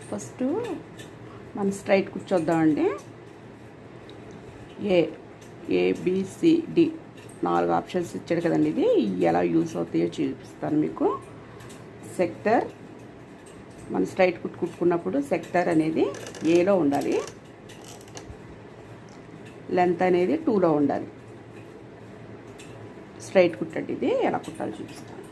First మనం straight కూర్చోద్దామండి. A B C D 4 options ఇచ్చాడు కదండి. ఇది ఎలా యూస్ అవుతాయో చూపిస్తాను మీకు. సెక్టర్, మనం స్ట్రైట్ కుట్టుకున్నప్పుడు సెక్టర్ అనేది ఏలో ఉండాలి, లెంత్ అనేది 2లో ఉండాలి. స్ట్రైట్ కుట్టండి. ఇది ఎలా కుట్టాలో చూపిస్తాను.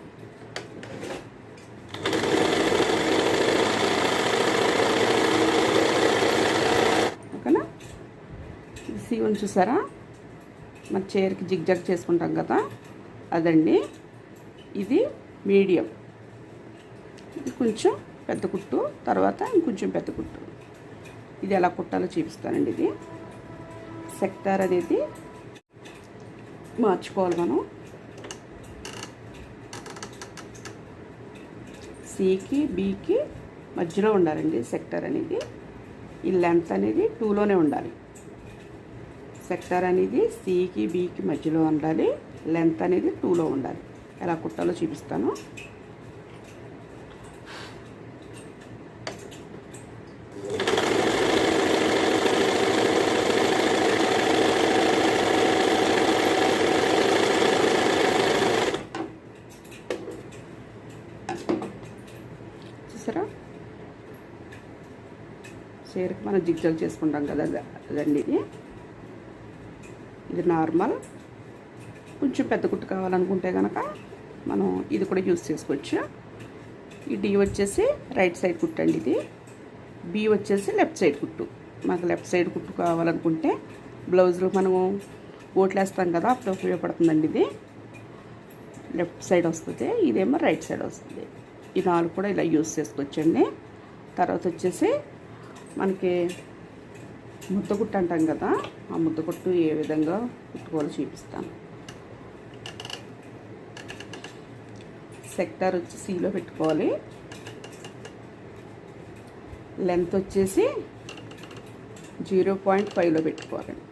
ఓకేనా? సీవన్ చూసారా, మన చైర్కి జిగ్జాగ్ చేసుకుంటాం కదా, అదండి. ఇది మీడియం, ఇది కొంచెం పెద్ద కుట్టు, తర్వాత ఇంకొంచెం పెద్ద కుట్టు. ఇది ఎలా కుట్టాలో చూపిస్తానండి. ఇది సెక్టార్ అనేది మార్చుకోవాలి మనం. సికి బికి మధ్యలో ఉండాలండి సెక్టార్ అనేది. ఈ లెంత్ అనేది 2లోనే ఉండాలి. సెక్టార్ అనేది సికి బికి మధ్యలో ఉండాలి, లెంత్ అనేది 2లో ఉండాలి. ఎలా కుట్టాలో చూపిస్తాను. చూసారా, చీరకి మనం జిగ్జాగ్ చేసుకుంటాం కదా, అదండి. ఇది నార్మల్. కొంచెం పెద్ద కుట్టు కావాలనుకుంటే కనుక మనం ఇది కూడా యూస్ చేసుకోవచ్చు. ఈ డి వచ్చేసి రైట్ సైడ్ కుట్టు అండి. ఇది బి వచ్చేసి లెఫ్ట్ సైడ్ కుట్టు. మనకు లెఫ్ట్ సైడ్ కుట్టు కావాలనుకుంటే బ్లౌజ్లో మనము ఓట్లు వేస్తాం కదా, అప్పుడు ఉపయోగపడుతుందండి. ఇది లెఫ్ట్ సైడ్ వస్తుంది, ఇదేమో రైట్ సైడ్ వస్తుంది. ఈ 4 కూడా ఇలా యూస్ చేసుకోవచ్చండి. తర్వాత వచ్చేసి మనకి ముద్దకుట్టు అంటాం కదా, ఆ ముద్దకుట్టు ఏ విధంగా కుట్టుకోవాలో చూపిస్తాను. సెక్టార్ వచ్చి సిలో పెట్టుకోవాలి. లెంత్ వచ్చేసి 0.5లో పెట్టుకోవాలండి.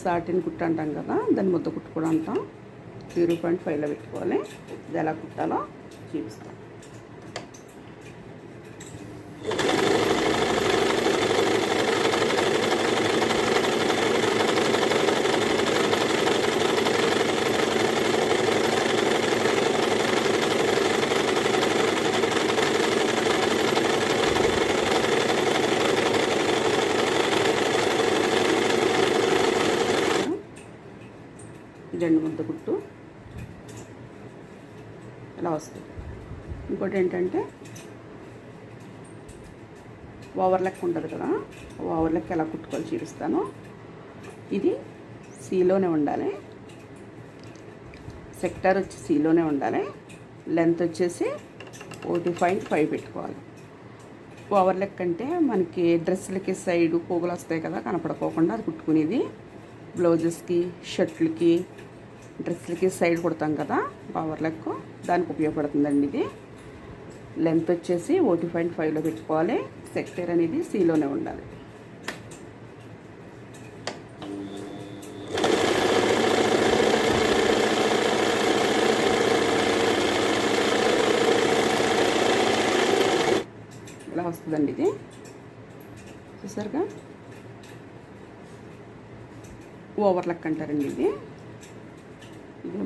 సాటిన్ కుట్టు అంటాం కదా, దాన్ని ముద్ద కుట్టు కూడా అంటాం. 0.5లో పెట్టుకోవాలి. ఇది ఎలా కుట్టాలో చూపిస్తాను. ఇదండి ముద్ద కుట్టు ఇలా వస్తుంది. ఇంకోటి ఏంటంటే ఓవర్ లెక్క ఉంటుంది కదా, ఓవర్ లెక్క ఎలా కుట్టుకోవాలి చూపిస్తాను. ఇది సిలోనే ఉండాలి, సెక్టార్ వచ్చి సిలోనే ఉండాలి, లెంత్ వచ్చేసి 1.5 పెట్టుకోవాలి. ఓవర్ లెక్క అంటే మనకి డ్రెస్సులకి సైడ్ పోగులు వస్తాయి కదా, కనపడుకోకుండా అది కుట్టుకునేది. బ్లౌజెస్కి, షర్ట్లకి, డ్రెస్లకి సైడ్ కుడతాం కదా ఓవర్ లెక్క, దానికి ఉపయోగపడుతుందండి. ఇది లెంత్ వచ్చేసి 1.5లో పెట్టుకోవాలి. సెక్టర్ అనేది సిలోనే ఉండాలి. ఇలా వస్తుందండి. ఇది చూసారుగా, ఓవర్ లెక్క అంటారండి. ఇది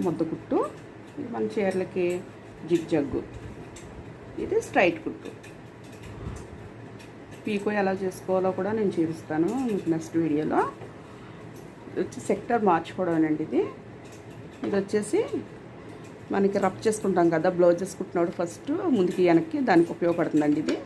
ముద్ద కుట్టు. ఇది మన చీరలకి జిగ్జగ్గు. ఇది స్ట్రైట్ కుట్టు. పీకో ఎలా చేసుకోవాలో కూడా నేను చూపిస్తాను మీకు నెక్స్ట్ వీడియోలో. ఇది వచ్చి సెక్టర్ మార్చుకోవడం అండి. ఇది వచ్చేసి మనకి రబ్ చేసుకుంటాం కదా బ్లౌజెస్ కుట్టినప్పుడు ఫస్ట్ ముందుకి వెనక్కి, దానికి ఉపయోగపడుతుందండి. ఇది